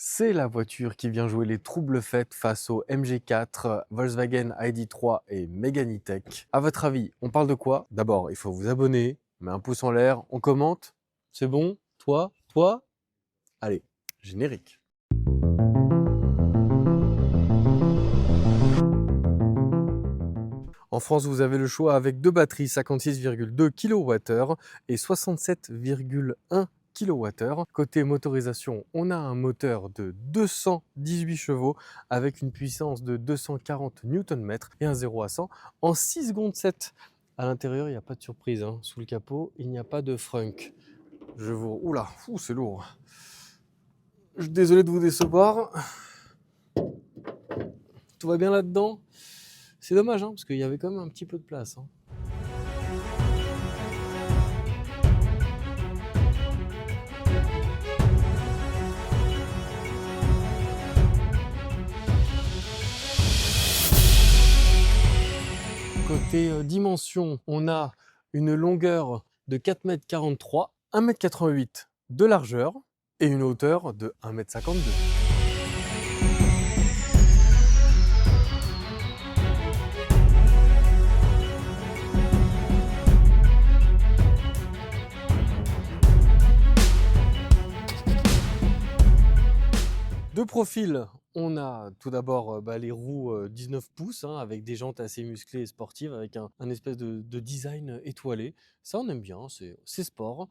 C'est la voiture qui vient jouer les troubles fêtes face au MG4, Volkswagen ID.3 et Megane E-Tech. À votre avis, on parle de quoi? D'abord, il faut vous abonner, on met un pouce en l'air, on commente. C'est bon? Toi? Allez, générique. En France, vous avez le choix avec deux batteries 56,2 kWh et 67,1 kWh. Côté motorisation, on a un moteur de 218 chevaux avec une puissance de 240 Nm et un 0 à 100 en 6 secondes 7. À l'intérieur, il n'y a pas de surprise, hein. Sous le capot, il n'y a pas de frunk. Oula, c'est lourd. Je suis désolé de vous décevoir. Tout va bien là-dedans? C'est dommage, hein, parce qu'il y avait quand même un petit peu de place, hein. Côté dimension, on a une longueur de 4,43 m, 1,88 m de largeur et une hauteur de 1,52 m. De profil, on a tout d'abord les roues 19 pouces, hein, avec des jantes assez musclées et sportives, avec un espèce de design étoilé. Ça, on aime bien, c'est sport.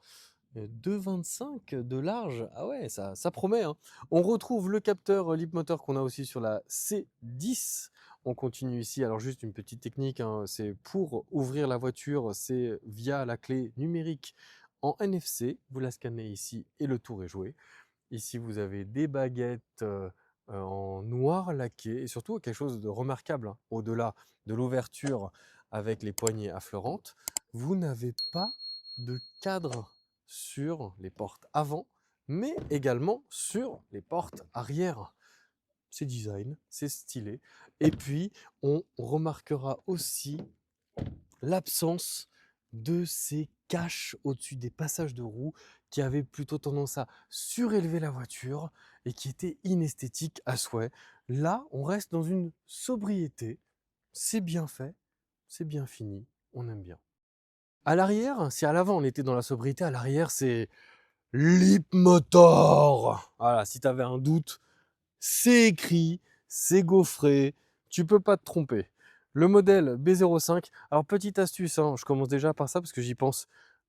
2,25 de large, ah ouais, ça promet, hein. On retrouve le capteur Leapmotor qu'on a aussi sur la C10. On continue ici, alors juste une petite technique, hein, c'est pour ouvrir la voiture, c'est via la clé numérique en NFC. Vous la scannez ici et le tour est joué. Ici, vous avez des baguettes en noir laqué et surtout quelque chose de remarquable, hein, au-delà de l'ouverture avec les poignées affleurantes, vous n'avez pas de cadre sur les portes avant, mais également sur les portes arrière. C'est design, c'est stylé. Et puis, on remarquera aussi l'absence de ces caches au-dessus des passages de roues qui avaient plutôt tendance à surélever la voiture et qui étaient inesthétiques à souhait. Là, on reste dans une sobriété. C'est bien fait, c'est bien fini, on aime bien. À l'arrière, si à l'avant on était dans la sobriété, à l'arrière c'est Leapmotor. Voilà, si tu avais un doute, c'est écrit, c'est gaufré, tu peux pas te tromper. Le modèle B05, alors petite astuce, hein, je commence déjà par ça parce que j'y pense.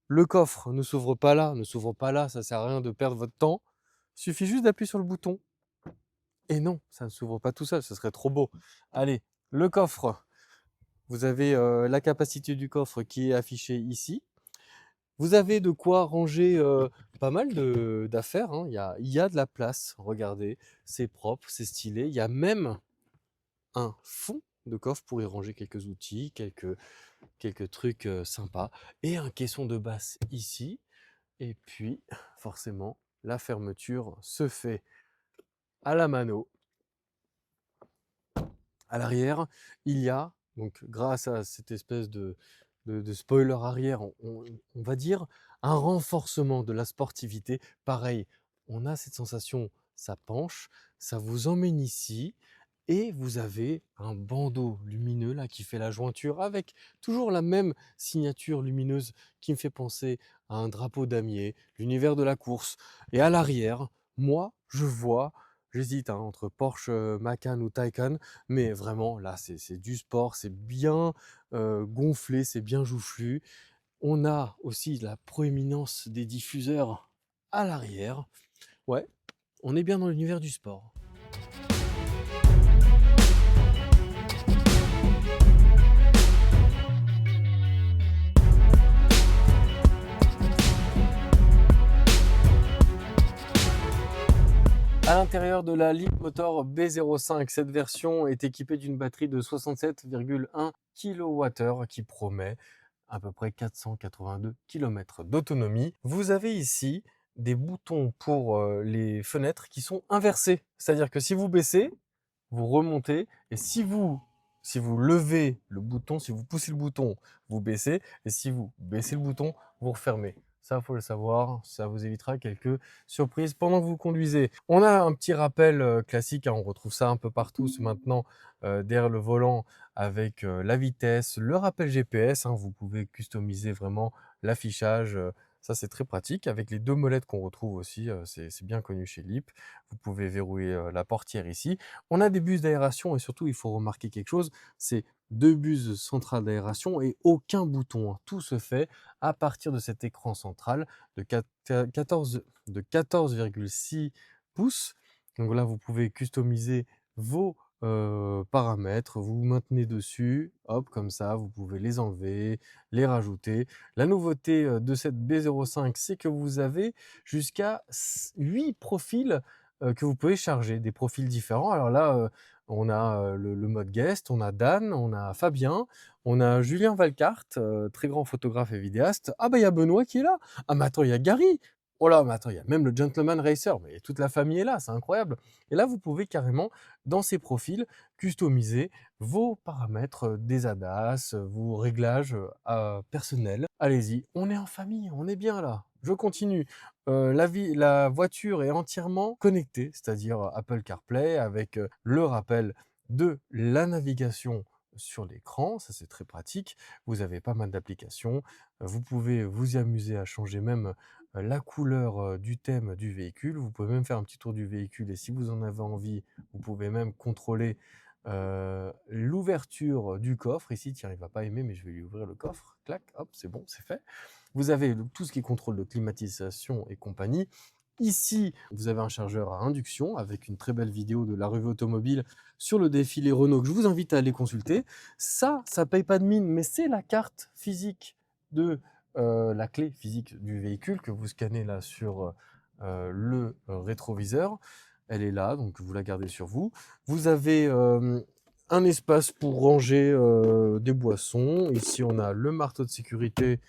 Le coffre ne s'ouvre pas là, ça sert à rien de perdre votre temps. Il suffit juste d'appuyer sur le bouton. Et non, ça ne s'ouvre pas tout seul, ce serait trop beau. Allez, le coffre. Vous avez la capacité du coffre qui est affichée ici. Vous avez de quoi ranger pas mal d'affaires, hein. Il y a de la place, regardez, c'est propre, c'est stylé. Il y a même un fond de coffre pour y ranger quelques outils, quelques trucs sympas. Et un caisson de basse ici. Et puis, forcément, la fermeture se fait à la mano. À l'arrière, il y a, donc grâce à cette espèce de spoiler arrière, on va dire un renforcement de la sportivité. Pareil, on a cette sensation, ça penche, ça vous emmène ici et vous avez un bandeau lumineux là qui fait la jointure avec toujours la même signature lumineuse qui me fait penser à un drapeau damier, l'univers de la course. Et à l'arrière, moi, je vois, j'hésite hein, entre Porsche Macan ou Taycan, mais vraiment là, c'est du sport, c'est bien gonflé, c'est bien joufflu. On a aussi la proéminence des diffuseurs à l'arrière. Ouais, on est bien dans l'univers du sport. À l'intérieur de la Leapmotor B05, cette version est équipée d'une batterie de 67,1 kWh qui promet à peu près 482 km d'autonomie. Vous avez ici des boutons pour les fenêtres qui sont inversés. C'est-à-dire que si vous baissez, vous remontez et si vous levez le bouton, si vous poussez le bouton, vous baissez et si vous baissez le bouton, vous refermez. Ça, faut le savoir, ça vous évitera quelques surprises pendant que vous conduisez. On a un petit rappel classique, hein, on retrouve ça un peu partout maintenant derrière le volant avec la vitesse, le rappel GPS, hein, vous pouvez customiser vraiment l'affichage, ça c'est très pratique. Avec les 2 molettes qu'on retrouve aussi, c'est bien connu chez Leap. Vous pouvez verrouiller la portière ici. On a des buses d'aération et surtout il faut remarquer quelque chose, c'est 2 buses centrales d'aération et aucun bouton, hein. Tout se fait à partir de cet écran central de 14,6 pouces. Donc là, vous pouvez customiser vos paramètres, vous vous maintenez dessus, hop, comme ça, vous pouvez les enlever, les rajouter. La nouveauté de cette B05, c'est que vous avez jusqu'à 8 profils que vous pouvez charger, des profils différents. Alors là, on a le mode guest, on a Dan, on a Fabien, on a Julien Valcart, très grand photographe et vidéaste. Ah bah il y a Benoît qui est là. Ah mais attends, il y a Gary. Oh là, mais attends, il y a même le Gentleman Racer. Mais toute la famille est là, c'est incroyable. Et là, vous pouvez carrément, dans ces profils, customiser vos paramètres des ADAS, vos réglages personnels. Allez-y, on est en famille, on est bien là. Je continue. La voiture est entièrement connectée, c'est-à-dire Apple CarPlay avec le rappel de la navigation sur l'écran, ça c'est très pratique. Vous avez pas mal d'applications. Vous pouvez vous y amuser à changer même la couleur du thème du véhicule. Vous pouvez même faire un petit tour du véhicule et si vous en avez envie, vous pouvez même contrôler l'ouverture du coffre. Ici, tiens, il va pas aimer, mais je vais lui ouvrir le coffre. Clac, hop, c'est bon, c'est fait. Vous avez tout ce qui est contrôle de climatisation et compagnie. Ici, vous avez un chargeur à induction avec une très belle vidéo de la revue automobile sur le défilé Renault que je vous invite à aller consulter. Ça paye pas de mine, mais c'est la carte physique de la clé physique du véhicule que vous scannez là sur le rétroviseur. Elle est là, donc vous la gardez sur vous. Vous avez un espace pour ranger des boissons. Ici, on a le marteau de sécurité.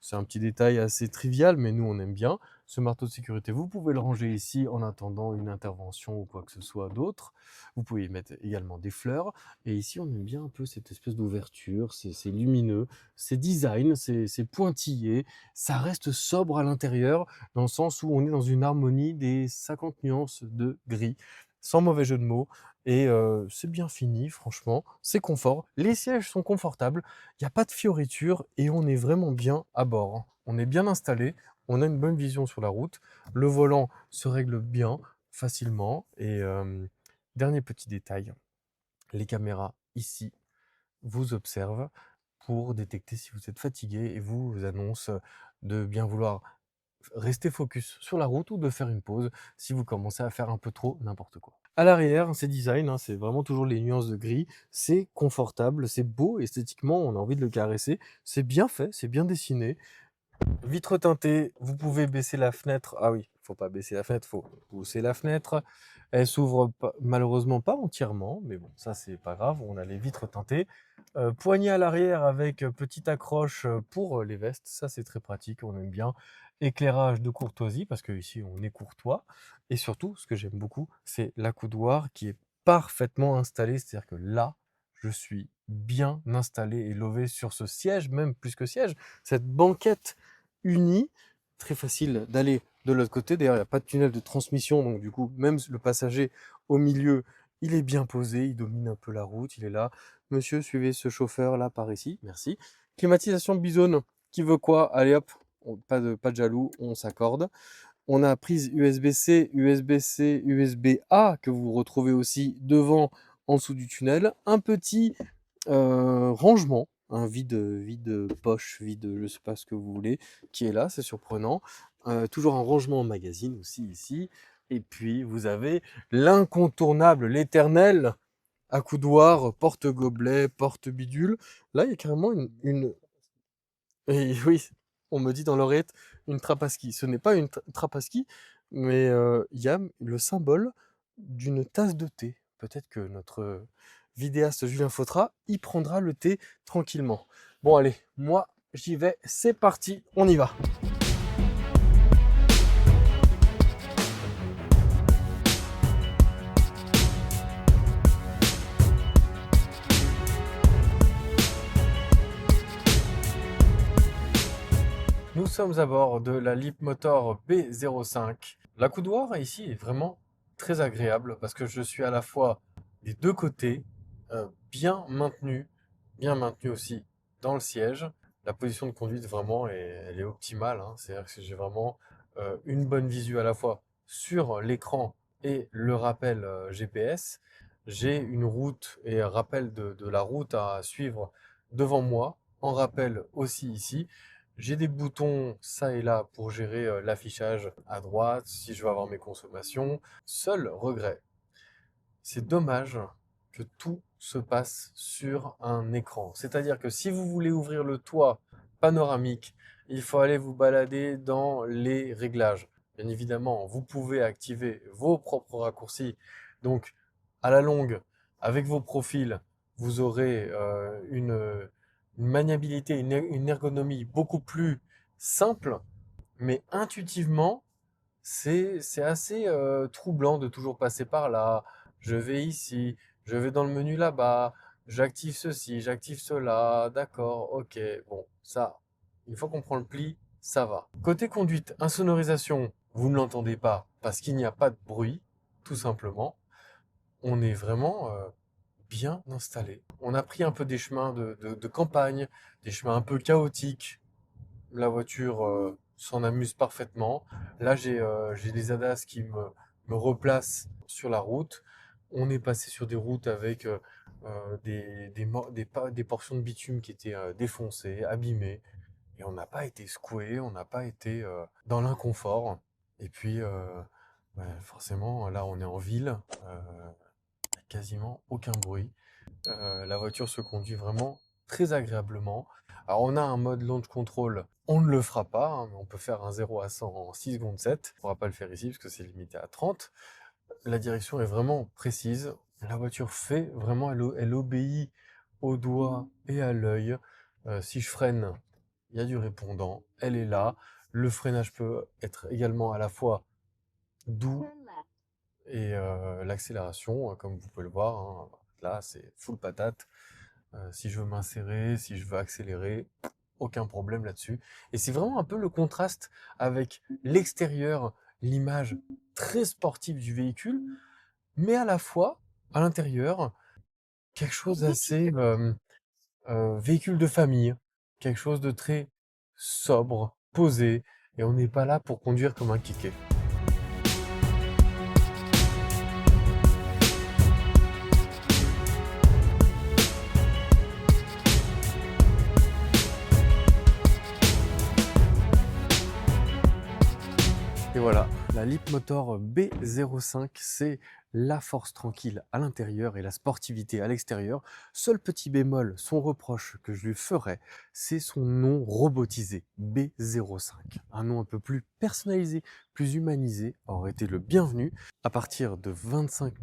C'est un petit détail assez trivial, mais nous, on aime bien. Ce marteau de sécurité, vous pouvez le ranger ici en attendant une intervention ou quoi que ce soit d'autre. Vous pouvez y mettre également des fleurs. Et ici, on aime bien un peu cette espèce d'ouverture. C'est lumineux, c'est design, c'est pointillé. Ça reste sobre à l'intérieur, dans le sens où on est dans une harmonie des 50 nuances de gris, sans mauvais jeu de mots. Et c'est bien fini, franchement, c'est confort. Les sièges sont confortables, il n'y a pas de fioritures et on est vraiment bien à bord, hein. On est bien installé, on a une bonne vision sur la route. Le volant se règle bien, facilement. Et dernier petit détail, les caméras ici vous observent pour détecter si vous êtes fatigué et vous annoncent de bien vouloir rester focus sur la route ou de faire une pause si vous commencez à faire un peu trop n'importe quoi. À l'arrière, c'est design, hein, c'est vraiment toujours les nuances de gris, c'est confortable, c'est beau esthétiquement, on a envie de le caresser, c'est bien fait, c'est bien dessiné. Vitre teintée, vous pouvez baisser la fenêtre. Ah oui, faut pas baisser la fenêtre, faut pousser la fenêtre. Elle s'ouvre malheureusement pas entièrement, mais bon, ça c'est pas grave, on a les vitres teintées. Poignée à l'arrière avec petite accroche pour les vestes, ça c'est très pratique, on aime bien. Éclairage de courtoisie, parce que ici on est courtois. Et surtout, ce que j'aime beaucoup, c'est l'accoudoir qui est parfaitement installé, c'est-à-dire que là, je suis bien installé et lové sur ce siège, même plus que siège, cette banquette unie, très facile d'aller de l'autre côté. D'ailleurs, il n'y a pas de tunnel de transmission, donc du coup, même le passager au milieu, il est bien posé, il domine un peu la route, il est là. Monsieur, suivez ce chauffeur là par ici, merci. Climatisation Bizone, qui veut quoi? Allez hop, pas de jaloux, on s'accorde. On a prise USB-C, USB-C, USB-A que vous retrouvez aussi devant, en dessous du tunnel. Un petit rangement, un vide poche, vide, je sais pas ce que vous voulez, qui est là, c'est surprenant. Toujours un rangement en magazine aussi ici. Et puis vous avez l'incontournable, l'éternel accoudoir, porte-gobelet, porte-bidule. Là, il y a carrément et oui, on me dit dans l'oreillette une trappe à ski. Ce n'est pas une trappe à ski, mais il y a le symbole d'une tasse de thé. Peut-être que notre vidéaste Julien Fautra y prendra le thé tranquillement. Bon allez, moi j'y vais, c'est parti, on y va. Nous sommes à bord de la Leapmotor B05. L'accoudoir ici est vraiment très agréable parce que je suis à la fois des deux côtés, bien maintenu aussi dans le siège. La position de conduite vraiment elle est optimale, hein. C'est-à-dire que j'ai vraiment une bonne visu à la fois sur l'écran et le rappel GPS. J'ai une route et un rappel de la route à suivre devant moi, en rappel aussi ici. J'ai des boutons ça et là pour gérer l'affichage à droite, si je veux avoir mes consommations. Seul regret, c'est dommage que tout se passe sur un écran. C'est-à-dire que si vous voulez ouvrir le toit panoramique, il faut aller vous balader dans les réglages. Bien évidemment, vous pouvez activer vos propres raccourcis. Donc, à la longue, avec vos profils, vous aurez une maniabilité, une ergonomie beaucoup plus simple, mais intuitivement, c'est assez troublant de toujours passer par là. Je vais ici, je vais dans le menu là-bas, j'active ceci, j'active cela, d'accord, ok, bon, ça, une fois qu'on prend le pli, ça va. Côté conduite, insonorisation, vous ne l'entendez pas parce qu'il n'y a pas de bruit, tout simplement. On est vraiment bien installé. On a pris un peu des chemins de campagne, des chemins un peu chaotiques. La voiture s'en amuse parfaitement. Là, j'ai des ADAS qui me replacent sur la route. On est passé sur des routes avec des portions de bitume qui étaient défoncées, abîmées. Et on n'a pas été secoué, on n'a pas été dans l'inconfort. Et puis, ouais, forcément, là, on est en ville. Il n'y a quasiment aucun bruit. La voiture se conduit vraiment très agréablement. Alors on a un mode launch control, on ne le fera pas, hein, mais on peut faire un 0 à 100 en 6 secondes 7. On ne pourra pas le faire ici parce que c'est limité à 30. La direction est vraiment précise. La voiture fait vraiment, elle obéit au doigt et à l'œil. Si je freine, il y a du répondant, elle est là. Le freinage peut être également à la fois doux et l'accélération, comme vous pouvez le voir, hein, là c'est full patate. Si je veux m'insérer, si je veux accélérer, aucun problème là-dessus. Et c'est vraiment un peu le contraste avec l'extérieur, l'image très sportive du véhicule, mais à la fois, à l'intérieur, quelque chose d'assez véhicule de famille, quelque chose de très sobre, posé, et on n'est pas là pour conduire comme un kéké. Et voilà, la Leapmotor B05, c'est la force tranquille à l'intérieur et la sportivité à l'extérieur. Seul petit bémol, son reproche que je lui ferais, c'est son nom robotisé, B05. Un nom un peu plus personnalisé, plus humanisé, aurait été le bienvenu. À partir de 25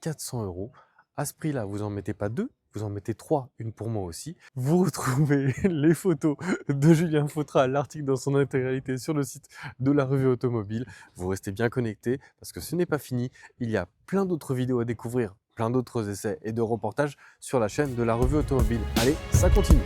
400 €, à ce prix-là, vous en mettez pas deux, vous en mettez 3, une pour moi aussi. Vous retrouvez les photos de Julien Fautra, l'article dans son intégralité sur le site de la revue automobile. Vous restez bien connectés parce que ce n'est pas fini. Il y a plein d'autres vidéos à découvrir, plein d'autres essais et de reportages sur la chaîne de la revue automobile. Allez, ça continue.